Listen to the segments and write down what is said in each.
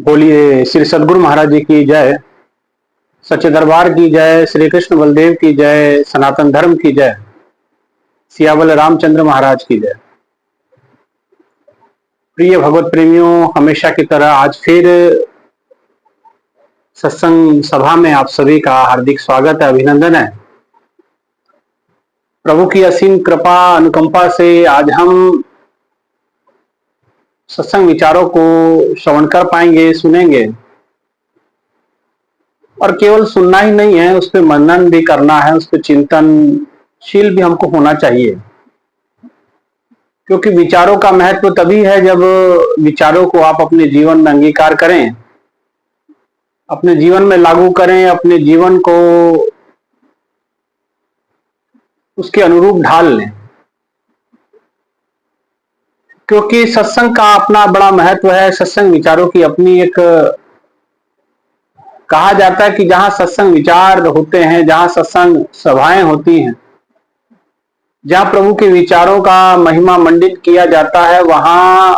बोलिए श्री सदगुरु महाराज जी की जय। सच्चे दरबार की जय। श्री कृष्ण बलदेव की जय। सनातन धर्म की जय। सियावल रामचंद्र महाराज की जय। प्रिय भगवत प्रेमियों, हमेशा की तरह आज फिर सत्संग सभा में आप सभी का हार्दिक स्वागत है, अभिनंदन है। प्रभु की असीम कृपा अनुकंपा से आज हम सत्संग विचारों को श्रवण कर पाएंगे, सुनेंगे। और केवल सुनना ही नहीं है, उस पर मनन भी करना है, उस पर चिंतनशील भी हमको होना चाहिए। क्योंकि विचारों का महत्व तभी है जब विचारों को आप अपने जीवन में अंगीकार करें, अपने जीवन में लागू करें, अपने जीवन को उसके अनुरूप ढाल लें। क्योंकि सत्संग का अपना बड़ा महत्व है। सत्संग विचारों की अपनी एक, कहा जाता है कि जहां सत्संग विचार होते हैं, जहां सत्संग सभाएं होती हैं, जहां प्रभु के विचारों का महिमा मंडित किया जाता है, वहां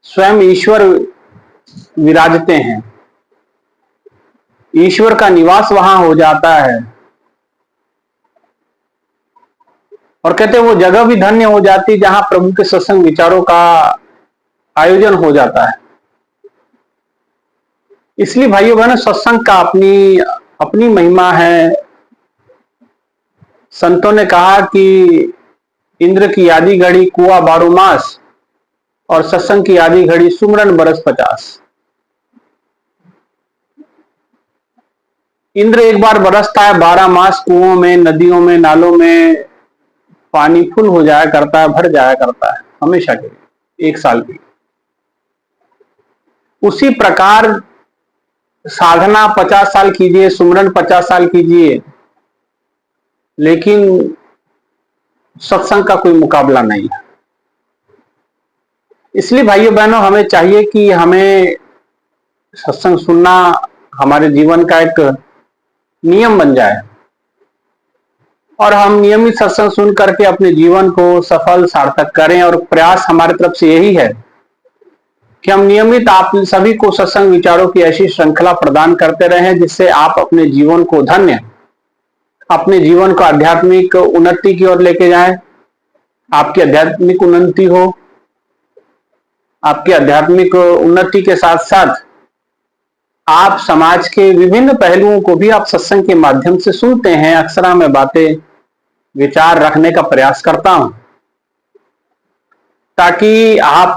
स्वयं ईश्वर विराजते हैं। ईश्वर का निवास वहां हो जाता है। और कहते हैं वो जगह भी धन्य हो जाती जहां प्रभु के सत्संग विचारों का आयोजन हो जाता है। इसलिए भाइयों बहनों, सत्संग का अपनी अपनी महिमा है। संतों ने कहा कि इंद्र की आधी घड़ी कुआ 12 मास और सत्संग की आधी घड़ी सुमरन बरस 50। इंद्र एक बार बरसता है, 12 मास कुओं में, नदियों में, नालों में पानी फुल हो जाया करता है, भर जाया करता है हमेशा के लिए, 1 साल के लिए। उसी प्रकार साधना 50 साल कीजिए, सुमरन 50 साल कीजिए, लेकिन सत्संग का कोई मुकाबला नहीं है। इसलिए भाइयों बहनों, हमें चाहिए कि हमें सत्संग सुनना हमारे जीवन का एक नियम बन जाए और हम नियमित सत्संग सुन करके अपने जीवन को सफल सार्थक करें। और प्रयास हमारी तरफ से यही है कि हम नियमित आप सभी को सत्संग विचारों की ऐसी श्रृंखला प्रदान करते रहें जिससे आप अपने जीवन को धन्य, अपने जीवन को आध्यात्मिक उन्नति की ओर लेके जाएं। आपकी आध्यात्मिक उन्नति हो, आपकी आध्यात्मिक उन्नति के साथ साथ आप समाज के विभिन्न पहलुओं को भी आप सत्संग के माध्यम से सुनते हैं। अक्सर मैं बातें विचार रखने का प्रयास करता हूं ताकि आप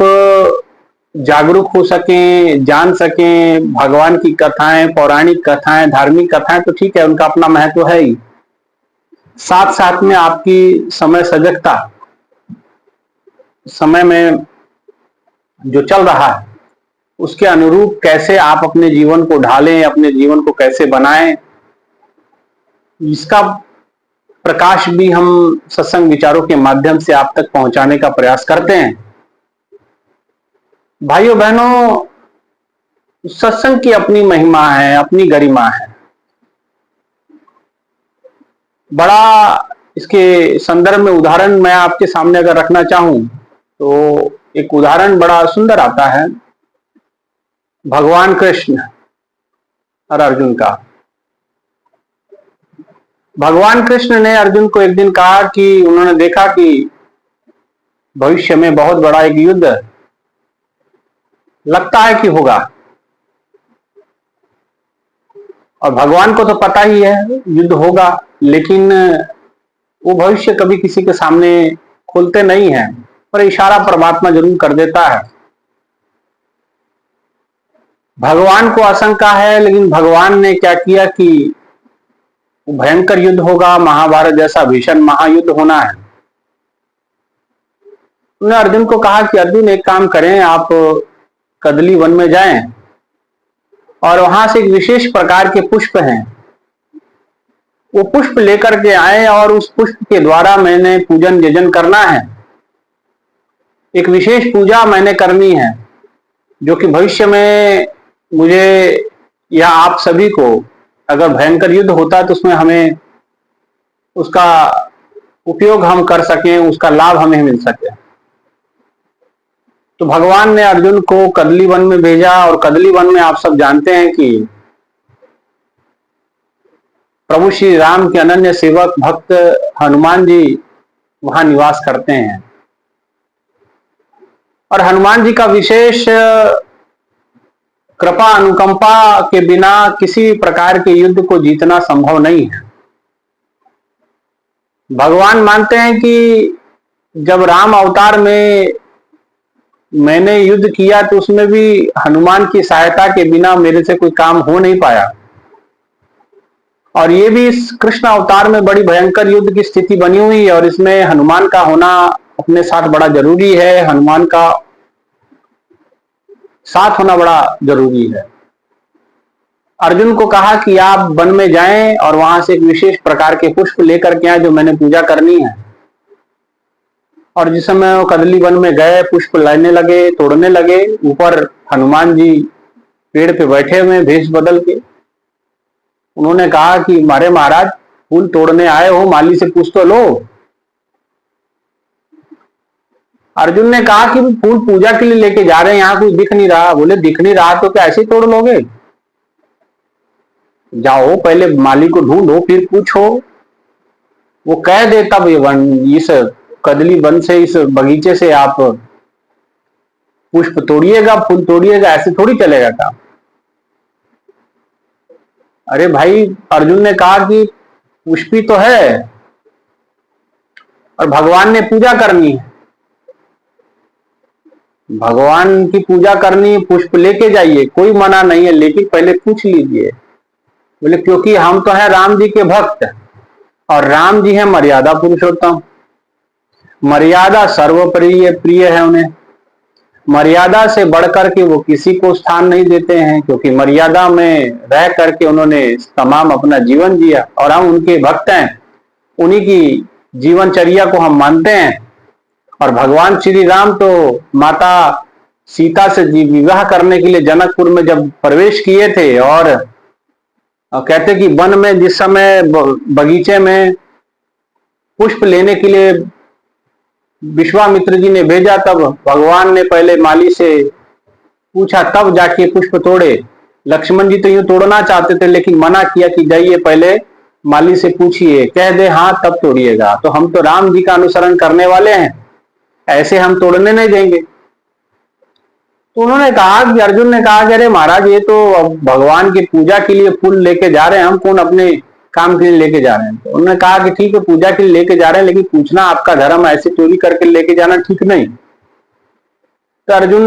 जागरूक हो सकें, जान सकें। भगवान की कथाएं, पौराणिक कथाएं, धार्मिक कथाएं तो ठीक है, उनका अपना महत्व है ही, साथ साथ में आपकी समय सजगता, समय में जो चल रहा है उसके अनुरूप कैसे आप अपने जीवन को ढालें, अपने जीवन को कैसे बनाएं, इसका प्रकाश भी हम सत्संग विचारों के माध्यम से आप तक पहुंचाने का प्रयास करते हैं। भाइयों बहनों, सत्संग की अपनी महिमा है, अपनी गरिमा है। बड़ा इसके संदर्भ में उदाहरण मैं आपके सामने अगर रखना चाहूं तो एक उदाहरण बड़ा सुंदर आता है भगवान कृष्ण और अर्जुन का। भगवान कृष्ण ने अर्जुन को एक दिन कहा कि उन्होंने देखा कि भविष्य में बहुत बड़ा एक युद्ध लगता है कि होगा, और भगवान को तो पता ही है युद्ध होगा, लेकिन वो भविष्य कभी किसी के सामने खोलते नहीं है, पर इशारा परमात्मा जरूर कर देता है। भगवान को आशंका है, लेकिन भगवान ने क्या किया कि भयंकर युद्ध होगा, महाभारत जैसा भीषण महायुद्ध होना है। उन्होंने अर्जुन को कहा कि अर्जुन एक काम करें, आप कदली वन में जाएं और वहां से एक विशेष प्रकार के पुष्प हैं, वो पुष्प लेकर के आए और उस पुष्प के द्वारा मैंने पूजन यजन करना है। एक विशेष पूजा मैंने करनी है जो कि भविष्य में मुझे या आप सभी को, अगर भयंकर युद्ध होता है तो उसमें हमें उसका उपयोग हम कर सकें, उसका लाभ हमें मिल सके। तो भगवान ने अर्जुन को कदली वन में भेजा, और कदली वन में आप सब जानते हैं कि प्रभु श्री राम के अनन्य सेवक भक्त हनुमान जी वहां निवास करते हैं। और हनुमान जी का विशेष कृपा अनुकंपा के बिना किसी प्रकार के युद्ध को जीतना संभव नहीं है। भगवान मानते हैं कि जब राम अवतार में मैंने युद्ध किया तो उसमें भी हनुमान की सहायता के बिना मेरे से कोई काम हो नहीं पाया, और ये भी इस कृष्ण अवतार में बड़ी भयंकर युद्ध की स्थिति बनी हुई है, और इसमें हनुमान का होना अपने साथ बड़ा जरूरी है, हनुमान का साथ होना बड़ा जरूरी है। अर्जुन को कहा कि आप वन में जाएं और वहां से एक विशेष प्रकार के पुष्प लेकर के आए जो मैंने पूजा करनी है। और जिस समय वो कदली वन में गए, पुष्प लाने लगे, तोड़ने लगे। ऊपर हनुमान जी पेड़ पे बैठे हुए भेष बदल के। उन्होंने कहा कि मारे महाराज, फूल तोड़ने आए हो, माली से पूछ तो लो। अर्जुन ने कहा कि फूल पूजा के लिए लेके जा रहे हैं, यहाँ कुछ दिख नहीं रहा। बोले दिख नहीं रहा तो क्या ऐसे ही तोड़ लोगे? जाओ पहले माली को ढूंढो, फिर पूछो। वो कह दे तब ये वन, इस कदली वन से, इस बगीचे से आप पुष्प तोड़िएगा, फूल तोड़िएगा, ऐसे थोड़ी चलेगा काम। अरे भाई, अर्जुन ने कहा कि पुष्पी तो है और भगवान ने पूजा करनी है, भगवान की पूजा करनी, पुष्प लेके जाइए, कोई मना नहीं है, लेकिन पहले पूछ लीजिए। बोले क्योंकि हम तो हैं राम जी के भक्त, और राम जी हैं मर्यादा पुरुषोत्तम। मर्यादा सर्वप्रिय प्रिय है उन्हें। मर्यादा से बढ़कर के वो किसी को स्थान नहीं देते हैं, क्योंकि मर्यादा में रह करके उन्होंने तमाम अपना जीवन जिया, और हम उनके भक्त हैं, उन्हीं की जीवनचर्या को हम मानते हैं। और भगवान श्री राम तो माता सीता से विवाह करने के लिए जनकपुर में जब प्रवेश किए थे, और कहते कि वन में जिस समय बगीचे में पुष्प लेने के लिए विश्वामित्र जी ने भेजा, तब भगवान ने पहले माली से पूछा, तब जाके पुष्प तोड़े। लक्ष्मण जी तो यूं तोड़ना चाहते थे, लेकिन मना किया कि जाइए पहले माली से पूछिए, कह दे हाँ तब तोड़िएगा। तो हम तो राम जी का अनुसरण करने वाले हैं, ऐसे हम तोड़ने नहीं देंगे। तो उन्होंने कहा कि अर्जुन ने कहा कि अरे महाराज, ये तो अब भगवान की पूजा के लिए फूल लेके जा रहे हैं, हम कौन अपने काम के लिए लेके जा रहे हैं। तो उन्होंने कहा कि ठीक है, पूजा के लिए लेके जा रहे हैं, लेकिन पूछना आपका धर्म, ऐसे चोरी करके लेके जाना ठीक नहीं। तो अर्जुन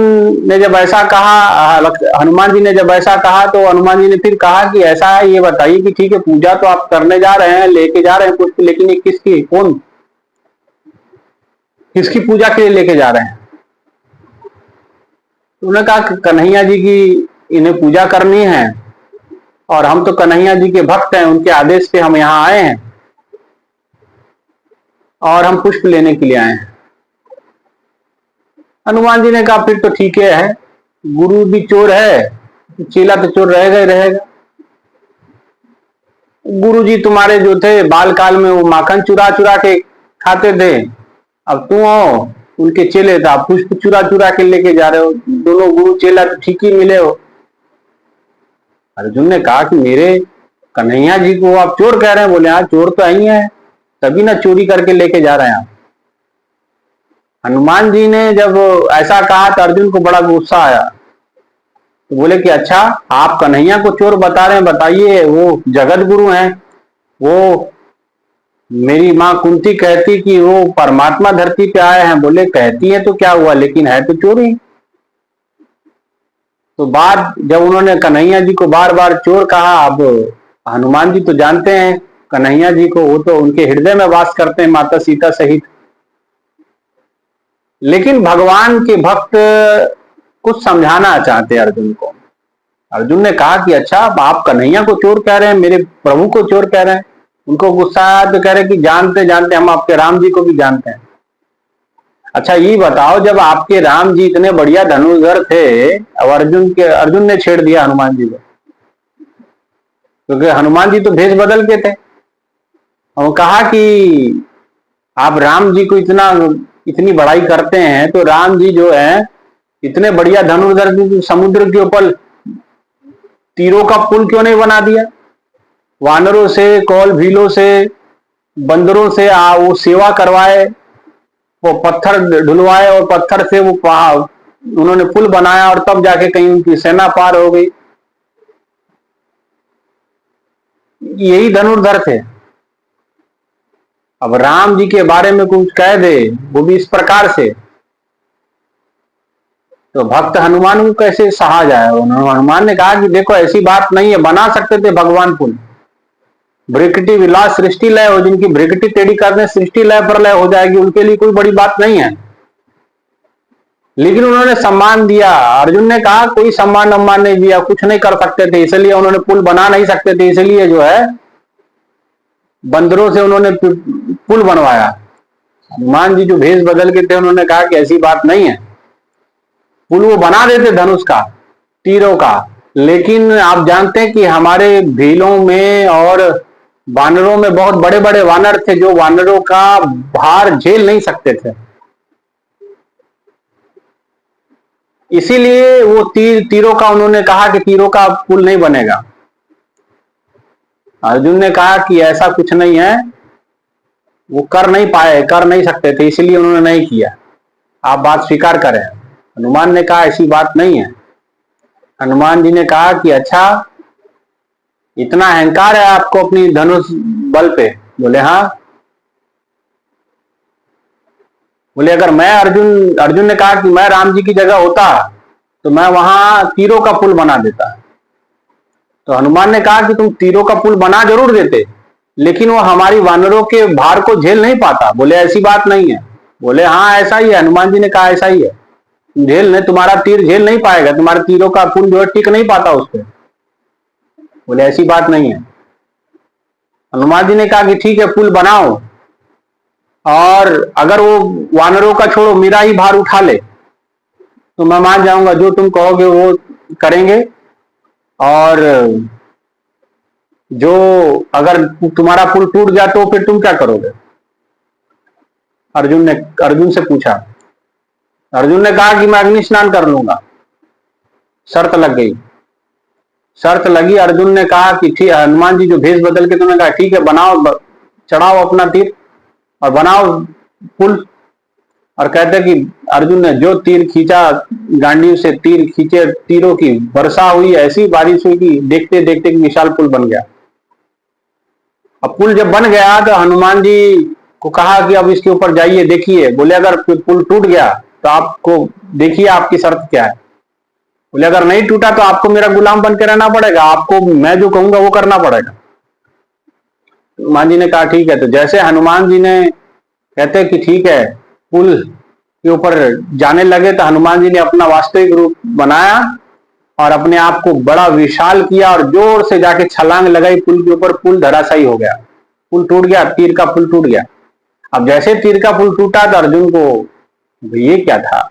ने जब ऐसा कहा, हनुमान जी ने जब ऐसा कहा, तो हनुमान जी ने फिर कहा कि ऐसा है, ये बताइए कि ठीक है, पूजा तो आप करने जा रहे हैं, लेके जा रहे हैं पुष्प, लेकिन ये किसकी, कौन, किसकी पूजा के लिए लेके जा रहे हैं? उन्होंने कहा कन्हैया जी की इन्हें पूजा करनी है, और हम तो कन्हैया जी के भक्त हैं, उनके आदेश पे हम यहाँ आए हैं, और हम पुष्प लेने के लिए आए हैं। हनुमान जी ने कहा फिर तो ठीक है, गुरु भी चोर है, चेला तो चोर रहेगा ही रहेगा। गुरु जी तुम्हारे जो थे बाल काल में, वो माखन चुरा चुरा के खाते थे, अब तुम हो उनके चेले, तो आप पुष्प चुरा चुरा के लेके जा रहे हो। दोनों गुरु चेला तो ठीक ही मिले हो। अर्जुन ने कहा कि मेरे कन्हैया जी को आप चोर कह रहे हैं? बोले हाँ, चोर तो ही है, तभी ना चोरी करके लेके जा रहे हैं आप। हनुमान जी ने जब ऐसा कहा तो अर्जुन को बड़ा गुस्सा आया। तो बोले कि अच्छा, आप कन्हैया को चोर बता रहे हैं, बताइए, वो जगत गुरु हैं, वो मेरी माँ कुंती कहती कि वो परमात्मा धरती पे आए हैं। बोले कहती है तो क्या हुआ, लेकिन है तो चोरी। तो बात जब उन्होंने कन्हैया जी को बार बार चोर कहा, अब हनुमान जी तो जानते हैं कन्हैया जी को, वो तो उनके हृदय में वास करते हैं माता सीता सहित। लेकिन भगवान के भक्त कुछ समझाना चाहते अर्जुन को। अर्जुन ने कहा कि अच्छा, आप कन्हैया को चोर कह रहे हैं, मेरे प्रभु को चोर कह रहे हैं। उनको गुस्सा आया तो कह रहे कि जानते जानते हम आपके राम जी को भी जानते हैं। अच्छा ये बताओ, जब आपके राम जी इतने बढ़िया धनुर्धर थे, अब अर्जुन ने छेड़ दिया हनुमान जी को, क्योंकि हनुमान जी तो भेष बदल के थे। और कहा कि आप राम जी को इतनी बड़ाई करते हैं, तो राम जी जो है इतने बढ़िया धनुर्धर समुद्र के ऊपर तीरों का पुल क्यों नहीं बना दिया? वानरों से, कौल भीलों से, बंदरों से वो सेवा करवाए, वो पत्थर ढुलवाए और पत्थर से वो उन्होंने पुल बनाया और तब जाके कहीं उनकी सेना पार हो गई। यही धनुर्धर थे। अब राम जी के बारे में कुछ कह दे, वो भी इस प्रकार से, तो भक्त हनुमान को कैसे सहा जाए? हनुमान ने कहा कि देखो ऐसी बात नहीं है, बना सकते थे भगवान पुल। भ्रिकुटी विलास सृष्टि लय हो, जिनकी भ्रिकुटी टेढ़ी करने सृष्टि लय पर लय हो जाएगी, उनके लिए कोई बड़ी बात नहीं है। लेकिन उन्होंने सम्मान दिया। अर्जुन ने कहा कोई सम्मान सम्मान नहीं दिया, कुछ नहीं कर सकते थे, इसलिए उन्होंने पुल बना नहीं सकते थे, इसलिए जो है बंदरों से उन्होंने पुल बनवाया। हनुमान जी जो भेष बदल के थे, उन्होंने कहा कि ऐसी बात नहीं है, पुल वो बना देते धनुष का, तीरों का। लेकिन आप जानते हैं कि हमारे भीलों में और वानरों में बहुत बड़े बड़े वानर थे जो वानरों का भार झेल नहीं सकते थे, इसीलिए वो तीरों का उन्होंने कहा कि तीरों का पुल नहीं बनेगा। अर्जुन ने कहा कि ऐसा कुछ नहीं है, वो कर नहीं पाए, कर नहीं सकते थे, इसीलिए उन्होंने नहीं किया, आप बात स्वीकार करें। हनुमान ने कहा ऐसी बात नहीं है। हनुमान जी ने कहा कि अच्छा, इतना अहंकार है आपको अपनी धनुष बल पे? बोले हाँ। बोले अगर मैं अर्जुन ने कहा कि मैं राम जी की जगह होता तो मैं वहां तीरों का पुल बना देता। तो हनुमान ने कहा कि तुम तीरों का पुल बना जरूर देते, लेकिन वो हमारी वानरों के भार को झेल नहीं पाता। बोले ऐसी बात नहीं है। बोले हाँ ऐसा ही है। हनुमान जी ने कहा ऐसा ही है, झेल नहीं, तुम्हारा तीर झेल नहीं पाएगा, तुम्हारे तीरों का पुल जो है टिक नहीं पाता उस पर। बोले ऐसी बात नहीं है। हनुमान जी ने कहा कि ठीक है पुल बनाओ, और अगर वो वानरों का छोड़ो मेरा ही भार उठा ले तो मैं मान जाऊंगा, जो तुम कहोगे वो करेंगे। और जो अगर तुम्हारा पुल टूट गया तो फिर तुम क्या करोगे? अर्जुन से पूछा। अर्जुन ने कहा कि मैं अग्नि स्नान कर लूंगा। शर्त लग गई, शर्त लगी। अर्जुन ने कहा कि ठीक, हनुमान जी जो भेष बदल के तुमने कहा ठीक है बनाओ, चढ़ाओ अपना तीर और बनाओ पुल। और कहते कि अर्जुन ने जो तीर खींचा, गांडीव से तीर खींचे, तीरों की वर्षा हुई, ऐसी बारिश हुई कि देखते देखते विशाल पुल बन गया। अब पुल जब बन गया तो हनुमान जी को कहा कि अब इसके ऊपर जाइए, देखिए। बोले अगर पुल टूट गया तो आपको देखिए आपकी शर्त क्या है। बोले अगर नहीं टूटा तो आपको मेरा गुलाम बन के रहना पड़ेगा, आपको मैं जो कहूंगा वो करना पड़ेगा। हनुमान जी ने कहा ठीक है। तो जैसे हनुमान जी ने कहते कि ठीक है पुल के ऊपर जाने लगे, तो हनुमान जी ने अपना वास्तविक रूप बनाया और अपने आप को बड़ा विशाल किया और जोर से जाके छलांग लगाई पुल के ऊपर। पुल धराशायी हो गया, पुल टूट गया, तीर का पुल टूट गया। अब जैसे तीर का पुल टूटा तो अर्जुन को ये क्या था?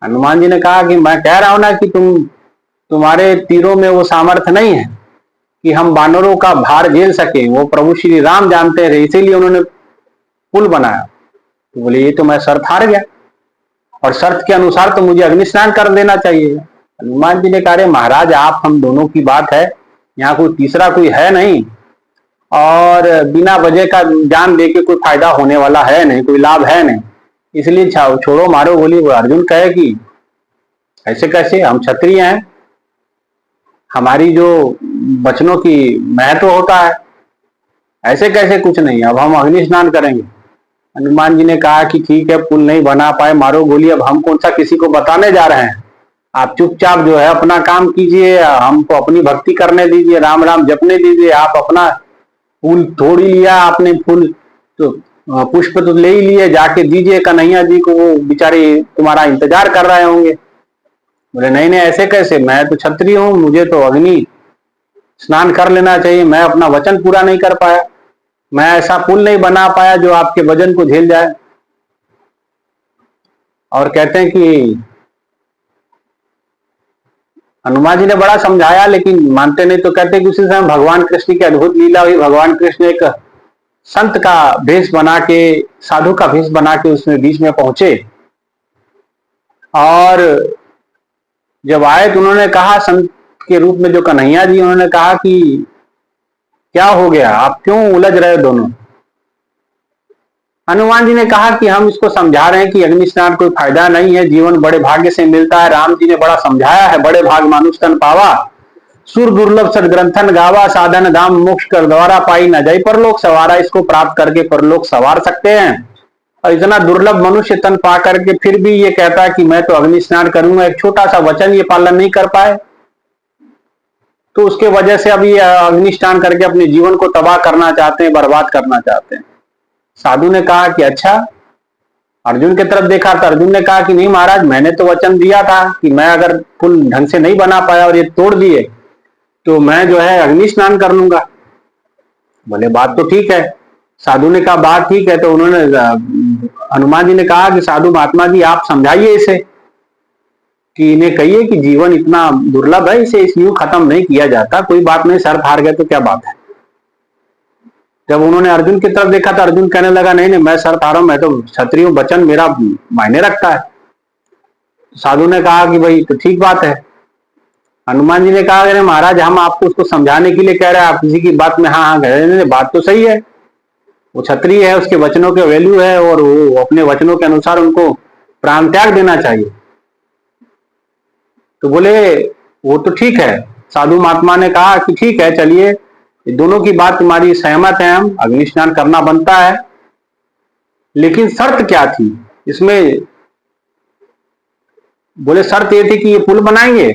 हनुमान जी ने कहा कि मैं कह रहा हूं ना कि तुम्हारे तीरों में वो सामर्थ्य नहीं है कि हम वानरों का भार झेल सके। वो प्रभु श्री राम जानते थे, इसीलिए उन्होंने पुल बनाया। तो बोले ये तो मैं शर्त हार गया, और शर्त के अनुसार तो मुझे अग्नि स्नान कर देना चाहिए। हनुमान जी ने कहा महाराज आप हम दोनों की बात है, यहाँ कोई तीसरा कोई है नहीं, और बिना वजह का जान दे के कोई फायदा होने वाला है नहीं, कोई लाभ है नहीं, इसलिए छोड़ो मारो गोली। अर्जुन कहे कि ऐसे कैसे, हम क्षत्रिय हैं, हमारी जो वचनों की महत्व होता है, ऐसे कैसे कुछ नहीं, अब हम अग्नि स्नान करेंगे। हनुमान जी ने कहा कि ठीक है पुल नहीं बना पाए, मारो गोली, अब हम कौन सा किसी को बताने जा रहे हैं, आप चुपचाप जो है अपना काम कीजिए, हमको अपनी भक्ति करने दीजिए, राम राम जपने दीजिए। आप अपना फूल थोड़ी लिया आपने, फूल तो पुष्प तो ले ही लिए, जाके दीजिए कन्हैया जी को, वो बेचारे तुम्हारा इंतजार कर रहे होंगे। बोले नहीं नहीं ऐसे कैसे, मैं तो क्षत्रिय हूं, मुझे तो अग्नि स्नान कर लेना चाहिए, मैं अपना वचन पूरा नहीं कर पाया, मैं ऐसा पुल नहीं बना पाया जो आपके वजन को झेल जाए। और कहते हैं कि हनुमान जी ने बड़ा समझाया लेकिन मानते नहीं, तो कहते हैं कि उसी समय भगवान कृष्ण की अद्भुत लीला हुई। भगवान कृष्ण एक संत का भेष बना के, साधु का भेष बना के उसमें बीच में पहुंचे और जब आए तो उन्होंने कहा संत के रूप में जो कन्हैया जी, उन्होंने कहा कि क्या हो गया, आप क्यों उलझ रहे हो दोनों। हनुमान जी ने कहा कि हम इसको समझा रहे हैं कि अग्नि स्नान कोई फायदा नहीं है, जीवन बड़े भाग्य से मिलता है। राम जी ने बड़ा समझाया है, बड़े भाग मानुष तन पावा, सुर दुर्लभ सदग्रंथन गावा, साधन धाम मोक्ष कर द्वारा पाई, न जय परलोक सवारा। इसको प्राप्त करके परलोक सवार सकते हैं। और इतना दुर्लभ मनुष्य तन पा करके फिर भी ये कहता है कि मैं तो अग्नि स्नान करूंगा, एक छोटा सा वचन ये पालन नहीं कर पाए, तो उसके वजह से अभी अग्नि स्नान करके अपने जीवन को तबाह करना चाहते हैं, बर्बाद करना चाहते हैं। साधु ने कहा कि अच्छा। अर्जुन की तरफ देखा तो अर्जुन ने कहा कि नहीं महाराज, मैंने तो वचन दिया था कि मैं अगर पुल ढंग से नहीं बना पाया और ये तोड़ दिए तो मैं जो है अग्नि स्नान कर लूंगा। बोले बात तो ठीक है। साधु ने कहा बात ठीक है। तो उन्होंने हनुमान जी ने कहा कि साधु महात्मा जी आप समझाइए इसे, कि इन्हें कहिए कि जीवन इतना दुर्लभ है, इसे इस यूं खत्म नहीं किया जाता। कोई बात नहीं, सर हार गए तो क्या बात है। जब उन्होंने अर्जुन की तरफ देखा तो अर्जुन कहने लगा नहीं नहीं, मैं सर हारा हूं, मैं तो क्षत्रिय हूं, वचन मेरा मायने रखता है। साधु ने कहा कि भाई तो ठीक बात है। हनुमान जी ने कहा अरे महाराज, हम आपको उसको समझाने के लिए कह रहे हैं, आप किसी की बात में हाँ हाँ कह रहे हैं। बात तो सही है, वो क्षत्रिय है, उसके वचनों के वैल्यू है और वो अपने वचनों के अनुसार उनको प्राण त्याग देना चाहिए। तो बोले वो तो ठीक है। साधु महात्मा ने कहा कि ठीक है, चलिए दोनों की बात तुम्हारी सहमत है, हम अग्नि स्नान करना बनता है, लेकिन शर्त क्या थी इसमें। बोले शर्त ये थी कि ये पुल बनाएंगे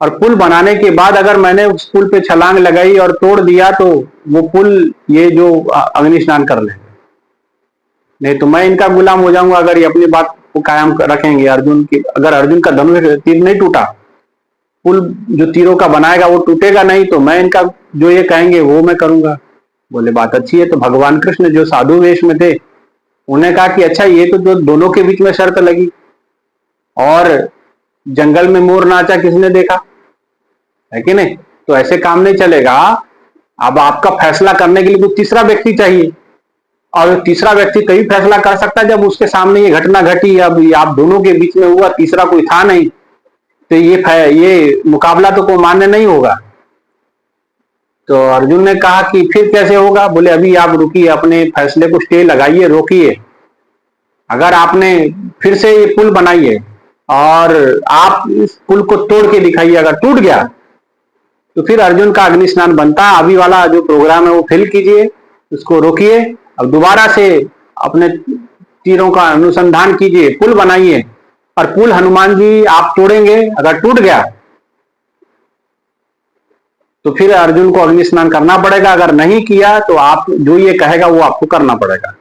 और पुल बनाने के बाद अगर मैंने उस पुल पे छलांग लगाई और तोड़ दिया तो वो पुल ये जो अग्नि स्नान कर लेंगे, नहीं तो मैं इनका गुलाम हो जाऊंगा अगर ये अपनी बात को कायम रखेंगे। अर्जुन की, अगर अर्जुन का धनुष तीर नहीं टूटा, पुल जो तीरों का बनाएगा वो टूटेगा नहीं, तो मैं इनका जो ये कहेंगे वो मैं करूंगा। बोले बात अच्छी है। तो भगवान कृष्ण जो साधु वेश में थे उन्हें कहा कि अच्छा, ये तो जो दोनों के बीच में शर्त लगी, और जंगल में मोर नाचा किसने देखा है कि नहीं, तो ऐसे काम नहीं चलेगा। अब आपका फैसला करने के लिए कोई तीसरा व्यक्ति चाहिए, और तीसरा व्यक्ति तभी फैसला कर सकता है जब उसके सामने ये घटना घटी। अब आप दोनों के बीच में हुआ, तीसरा कोई था नहीं, तो ये मुकाबला तो कोई मान्य नहीं होगा। तो अर्जुन ने कहा कि फिर कैसे होगा। बोले अभी आप रुकिए, अपने फैसले को स्टे लगाइए, रोकिए। अगर आपने फिर से ये पुल बनाइए और आप इस पुल को तोड़ के दिखाइए, अगर टूट गया तो फिर अर्जुन का अग्नि स्नान बनता है। अभी वाला जो प्रोग्राम है वो फेल कीजिए, उसको रोकिए, अब दोबारा से अपने तीरों का अनुसंधान कीजिए, पुल बनाइए, और पुल हनुमान जी आप तोड़ेंगे। अगर टूट गया तो फिर अर्जुन को अग्नि स्नान करना पड़ेगा, अगर नहीं किया तो आप जो ये कहेगा वो आपको करना पड़ेगा।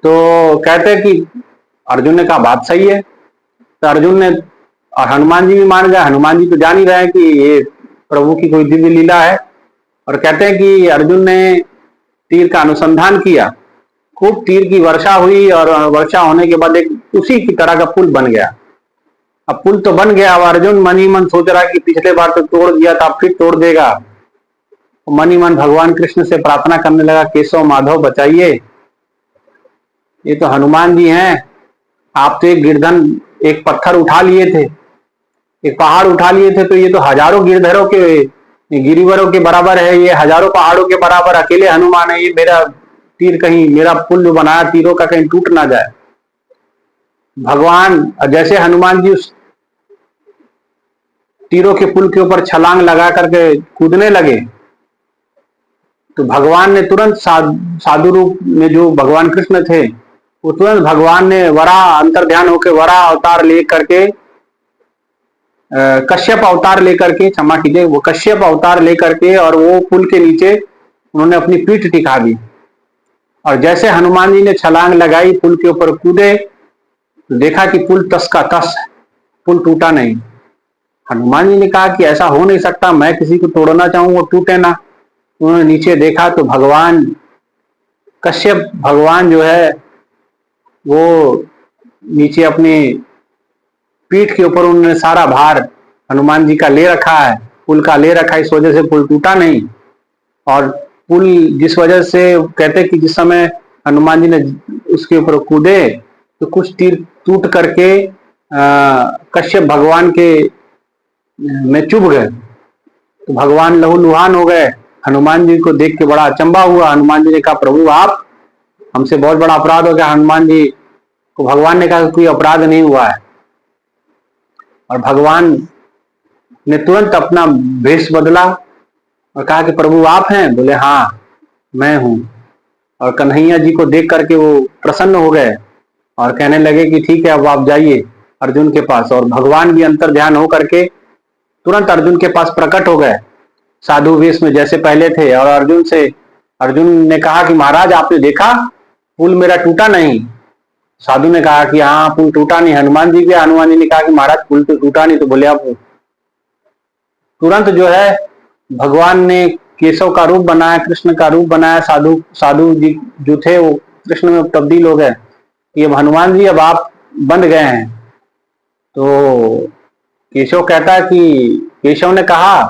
तो कहते हैं कि अर्जुन ने कहा बात सही है। तो अर्जुन ने, और हनुमान जी भी मान गए। हनुमान जी तो जान ही रहे हैं कि ये प्रभु की कोई दिव्य लीला है। और कहते हैं कि अर्जुन ने तीर का अनुसंधान किया, खूब तीर की वर्षा हुई, और वर्षा होने के बाद एक उसी की तरह का पुल बन गया। अब पुल तो बन गया, अब अर्जुन मन ही मन सोच रहा कि पिछले बार तो तोड़ दिया था, अब फिर तोड़ देगा। मन ही मन भगवान कृष्ण से प्रार्थना करने लगा, केशव माधव बचाइए, ये तो हनुमान जी हैं, आप तो एक गिरधन, एक पत्थर उठा लिए थे, एक पहाड़ उठा लिए थे, तो ये तो हजारों गिरधरों के, गिरिवरों के बराबर है, ये हजारों पहाड़ों के बराबर अकेले हनुमान है। ये मेरा तीर, कहीं मेरा पुल जो बनाया तीरों का कहीं टूट ना जाए। भगवान जैसे हनुमान जी उस तीरों के पुल के ऊपर छलांग लगा करके कूदने लगे, तो भगवान ने तुरंत साधु रूप में जो भगवान कृष्ण थे, वो तुरंत भगवान ने वरा अंतर ध्यान होकर वरा अवतार ले करके, कश्यप अवतार लेकर के, क्षमा कीजिए, वो कश्यप अवतार लेकर के, और वो पुल के नीचे उन्होंने अपनी पीठ टिका दी। और जैसे हनुमान जी ने छलांग लगाई, पुल के ऊपर कूदे, तो देखा कि पुल तस का तस, पुल टूटा नहीं। हनुमान जी ने कहा कि ऐसा हो नहीं सकता, मैं किसी को तोड़ना चाहूं वो टूटे ना। उन्होंने नीचे देखा तो भगवान कश्यप भगवान जो है वो नीचे अपनी पीठ के ऊपर उन्होंने सारा भार हनुमान जी का ले रखा है, पुल का ले रखा है, इस वजह से पुल टूटा नहीं। और पुल जिस वजह से कहते कि जिस समय हनुमान जी ने उसके ऊपर कूदे तो कुछ तीर टूट करके कश्यप भगवान के में चुभ गए, तो भगवान लहूलुहान हो गए। हनुमान जी को देख के बड़ा अचंभा हुआ। हनुमान जी ने कहा, प्रभु आप, हमसे बहुत बड़ा अपराध हो गया। हनुमान जी को भगवान ने कहा कि कोई अपराध नहीं हुआ है, और भगवान ने तुरंत अपना वेश बदला और कहा कि प्रभु आप हैं? बोले हाँ मैं हूं। और कन्हैया जी को देख करके वो प्रसन्न हो गए और कहने लगे कि ठीक है, अब आप जाइए अर्जुन के पास। और भगवान भी अंतर ध्यान हो करके तुरंत अर्जुन के पास प्रकट हो गए साधु वेश में, जैसे पहले थे। और अर्जुन ने कहा कि महाराज आपने देखा पुल मेरा टूटा नहीं? साधु ने कहा कि हाँ पुल टूटा नहीं। हनुमान जी गए, हनुमान जी ने कहा कि महाराज पुल तो टूटा नहीं। तो बोले, आप तुरंत जो है भगवान ने केशव का रूप बनाया, कृष्ण का रूप बनाया। साधु जी जो थे वो कृष्ण में तब्दील हो गए कि अब हनुमान जी अब आप बन गए हैं। तो केशव कहता कि केशव ने कहा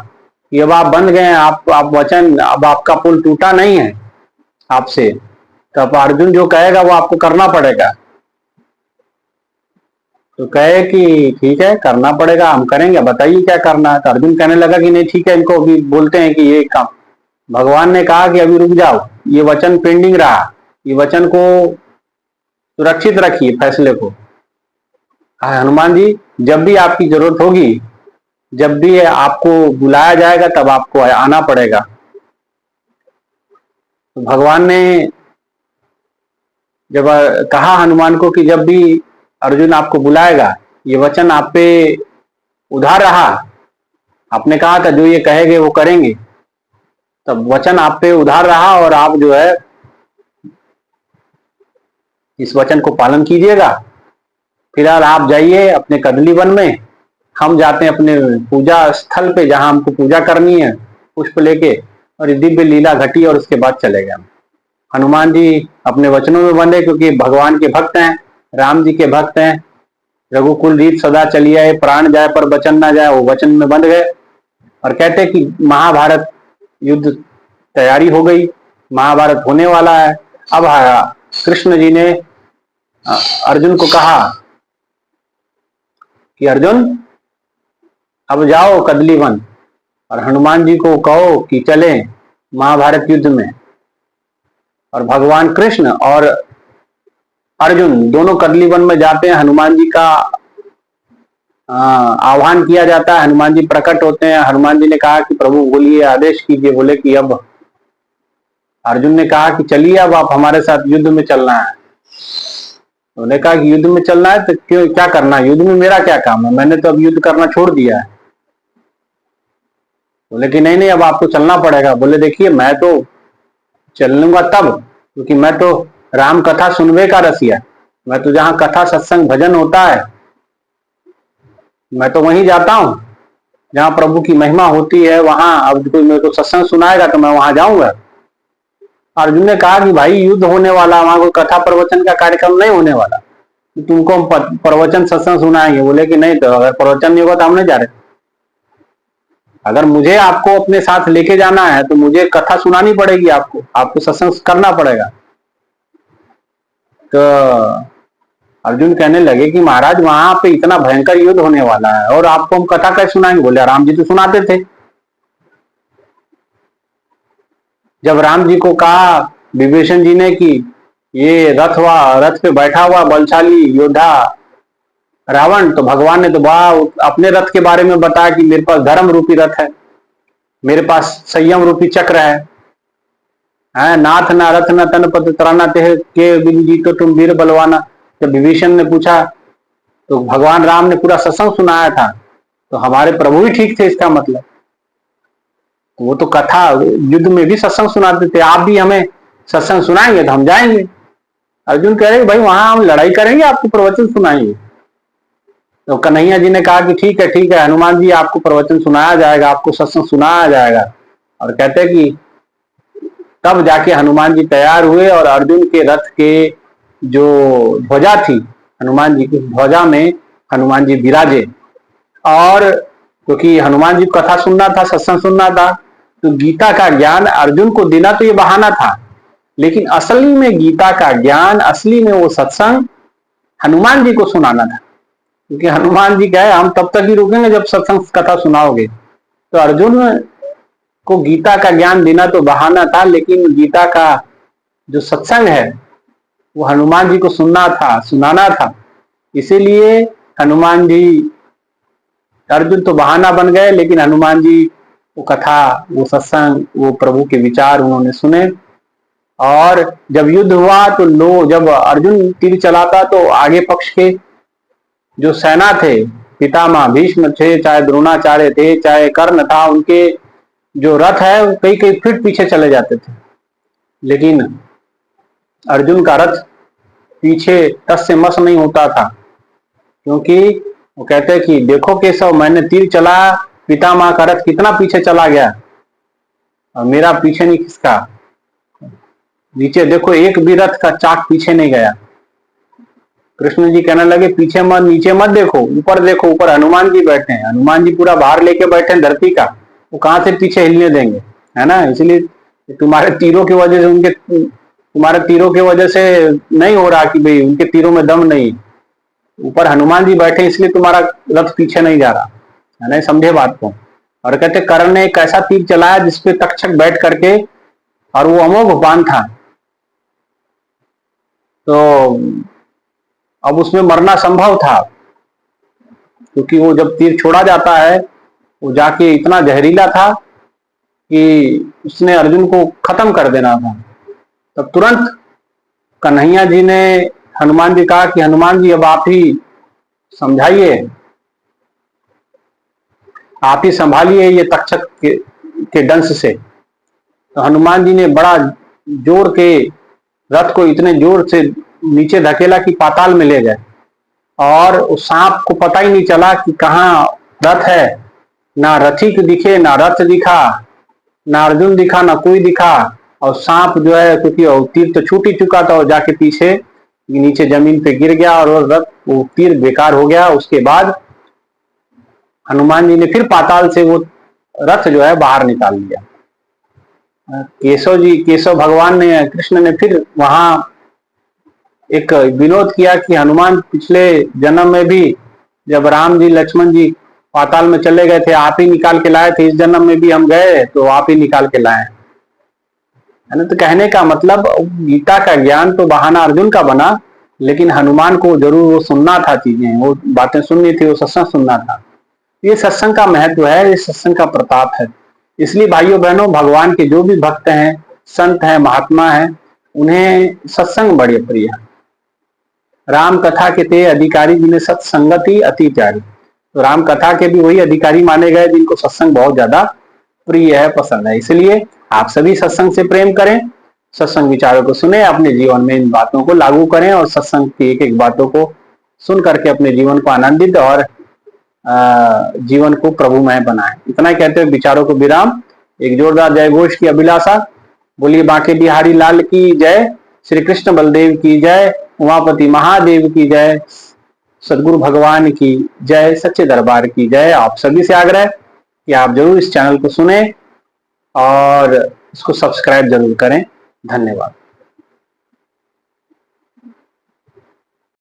कि अब आप बन गए हैं, आप वचन, अब आपका पुल टूटा नहीं है आपसे, तो अब अर्जुन जो कहेगा वो आपको करना पड़ेगा। तो कहे कि ठीक है करना पड़ेगा, हम करेंगे, बताइए क्या करना है। तो अर्जुन कहने लगा कि नहीं ठीक है, इनको अभी बोलते हैं कि ये काम। भगवान ने कहा कि अभी रुक जाओ, ये वचन पेंडिंग रहा, ये वचन को सुरक्षित रखिए, फैसले को। हनुमान जी जब भी आपकी जरूरत होगी, जब भी आपको बुलाया जाएगा तब आपको आना पड़ेगा। तो भगवान ने जब कहा हनुमान को कि जब भी अर्जुन आपको बुलाएगा, ये वचन आप पे उधार रहा, आपने कहा था जो ये कहेंगे वो करेंगे, तब वचन आप पे उधार रहा और आप जो है इस वचन को पालन कीजिएगा। फिलहाल आप जाइए अपने कदली वन में, हम जाते हैं अपने पूजा स्थल पे जहां हमको पूजा करनी है पुष्प लेके, और दिव्य लीला घटी और उसके बाद चले गए। हनुमान जी अपने वचनों में बंधे क्योंकि भगवान के भक्त हैं, राम जी के भक्त हैं। रघुकुल रीत सदा चली आए, प्राण जाए पर वचन ना जाए, वो वचन में बंध गए। और कहते कि महाभारत युद्ध तैयारी हो गई, महाभारत होने वाला है। अब कृष्ण जी ने अर्जुन को कहा कि अर्जुन अब जाओ कदली वन, और हनुमान जी को कहो कि चले महाभारत युद्ध में। और भगवान कृष्ण और अर्जुन दोनों कदली वन में जाते हैं। हनुमान जी का आह्वान किया जाता है, हनुमान जी प्रकट होते हैं। हनुमान जी ने कहा कि प्रभु बोलिए, आदेश कीजिए। बोले कि अब, अर्जुन ने कहा कि चलिए अब आप हमारे साथ युद्ध में चलना है। उन्होंने कहा कि युद्ध में चलना है तो क्यों, क्या करना है युद्ध में, मेरा क्या काम है, मैंने तो अब युद्ध करना छोड़ दिया है। बोले कि नहीं अब आपको चलना पड़ेगा। बोले देखिए मैं तो चलूंगा तब, क्योंकि मैं तो राम कथा सुनवे का रसिया, मैं तो जहां कथा सत्संग भजन होता है मैं तो वहीं जाता हूं, जहां प्रभु की महिमा होती है वहां। अब कोई मेरे को सत्संग सुनाएगा तो मैं वहां जाऊंगा। अर्जुन ने कहा कि भाई युद्ध होने वाला, वहां कोई कथा प्रवचन का कार्यक्रम नहीं होने वाला, तुमको हम प्रवचन सत्संग सुनाएंगे। बोले कि नहीं, तो अगर प्रवचन नहीं होगा तो हम नहीं जा रहे। अगर मुझे आपको अपने साथ लेके जाना है तो मुझे कथा सुनानी पड़ेगी, आपको सत्संग करना पड़ेगा। तो अर्जुन कहने लगे कि महाराज वहां पे इतना भयंकर युद्ध होने वाला है और आपको हम कथा कैसे सुनाएंगे। बोले राम जी तो सुनाते थे। जब राम जी को कहा विभीषण जी ने कि ये रथ पे बैठा हुआ बलशाली योद्धा रावण, तो भगवान ने तो अपने रथ के बारे में बताया कि मेरे पास धर्म रूपी रथ है, मेरे पास संयम रूपी चक्र है नाथ ना रथ न तन पद त्राना ते के जी तो तुम वीर बलवाना। जब विभीषण ने पूछा तो भगवान राम ने पूरा सत्संग सुनाया था, तो हमारे प्रभु ही ठीक थे इसका मतलब। वो तो कथा युद्ध में भी सत्संग सुनाते थे, आप भी हमें सत्संग सुनाएंगे तो हम जाएंगे। अर्जुन कह रहे भाई वहां हम लड़ाई करेंगे, आपको प्रवचन सुनाएंगे। तो कन्हैया जी ने कहा कि ठीक है हनुमान जी, आपको प्रवचन सुनाया जाएगा, आपको सत्संग सुनाया जाएगा। और कहते कि तब जाके हनुमान जी तैयार हुए और अर्जुन के रथ के जो ध्वजा थी, हनुमान जी की ध्वजा में हनुमान जी विराजे। और क्योंकि हनुमान जी को कथा सुनना था, सत्संग सुनना था, तो गीता का ज्ञान अर्जुन को देना तो ये बहाना था लेकिन असली में गीता का ज्ञान, असली में वो सत्संग हनुमान जी को सुनाना था। क्योंकि हनुमान जी क्या है, हम तब तक ही रुकेंगे जब सत्संग कथा सुनाओगे। तो अर्जुन को गीता का ज्ञान देना तो बहाना था, लेकिन गीता का जो सत्संग है वो हनुमान जी को सुनना था, सुनाना था। इसीलिए हनुमान जी, अर्जुन तो बहाना बन गए, लेकिन हनुमान जी वो कथा, वो सत्संग, वो प्रभु के विचार उन्होंने सुने। और जब युद्ध हुआ तो जब अर्जुन तीर चलाता तो आगे पक्ष के जो सेना थे, पितामह भीष्म थे, चाहे द्रोणाचार्य थे, चाहे कर्ण था, उनके जो रथ है वो कई कई फीट पीछे चले जाते थे। लेकिन अर्जुन का रथ पीछे टस से मस नहीं होता था, क्योंकि वो कहते कि देखो केशव, मैंने तीर चलाया, पितामह का रथ कितना पीछे चला गया और मेरा पीछे नहीं खिसका। नीचे देखो, एक भी रथ का चाक पीछे नहीं गया। कृष्ण जी कहने लगे पीछे मत, नीचे मत देखो, ऊपर देखो, ऊपर हनुमान जी बैठे हैं। हनुमान जी पूरा भार लेके बैठे हैं धरती का, वो कहां से पीछे हिलने देंगे, है ना। इसलिए तुम्हारे तीरों की वजह से तुम्हारे तीरों की वजह से नहीं हो रहा कि भाई उनके तीरों में दम नहीं, ऊपर हनुमान जी बैठे इसलिए तुम्हारा रथ पीछे नहीं जा रहा, है ना। समझे बात को। और कहते कर्ण ने एक ऐसा तीर चलाया जिसपे तक्षक बैठ करके, और वो अमोघ बाण था, तो अब उसमें मरना संभव था, क्योंकि वो जब तीर छोड़ा जाता है वो जाके इतना जहरीला था कि उसने अर्जुन को खत्म कर देना था। तब तुरंत कन्हैया जी ने हनुमान जी कहा कि हनुमान जी अब आप ही समझाइए, आप ही संभालिए ये तक्षक के दंश से। तो हनुमान जी ने बड़ा जोर के रथ को इतने जोर से नीचे धकेला कि पाताल में ले गए, और उस सांप को पता ही नहीं चला कि कहाँ रथ है। ना रथिक दिखे, ना रथ दिखा, ना अर्जुन दिखा, ना कोई दिखा। और सांप जो है, क्योंकि तीर तो छूट ही चुका था, और जाके पीछे नीचे जमीन पे गिर गया और वो तीर बेकार हो गया। उसके बाद हनुमान जी ने फिर पाताल से वो रथ जो है बाहर निकाल लिया। केशव भगवान ने, कृष्ण ने फिर वहां एक विनोद किया कि हनुमान पिछले जन्म में भी जब राम जी लक्ष्मण जी पाताल में चले गए थे, आप ही निकाल के लाए थे, इस जन्म में भी हम गए तो आप ही निकाल के लाए, है ना। तो कहने का मतलब गीता का ज्ञान तो बहाना अर्जुन का बना, लेकिन हनुमान को जरूर वो सुनना था, चीजें वो बातें सुननी थी, वो सत्संग सुनना था। ये सत्संग का महत्व है, ये सत्संग का प्रताप है। इसलिए भाइयों बहनों, भगवान के जो भी भक्त हैं, संत हैं, महात्मा हैं, उन्हें सत्संग बड़े प्रिय है। राम कथा के ते अधिकारी जिन्हें सत्संगति अति प्यारी। तो राम कथा के भी वही अधिकारी माने गए जिनको सत्संग बहुत ज्यादा प्रिय है, पसंद है। इसलिए आप सभी सत्संग से प्रेम करें, सत्संग विचारों को सुने, अपने जीवन में इन बातों को लागू करें, और सत्संग की एक एक बातों को सुन करके अपने जीवन को आनंदित और जीवन को प्रभुमय बनाएं। इतना कहते हुए विचारों को विराम। एक जोरदार जय घोष की अभिलाषा। बोलिए बांके बिहारी लाल की जय, श्री कृष्ण बलदेव की जय, उमापति महादेव की जय, सदगुरु भगवान की जय, सच्चे दरबार की जय। आप सभी से आग्रह कि आप जरूर इस चैनल को सुने और इसको सब्सक्राइब जरूर करें। धन्यवाद।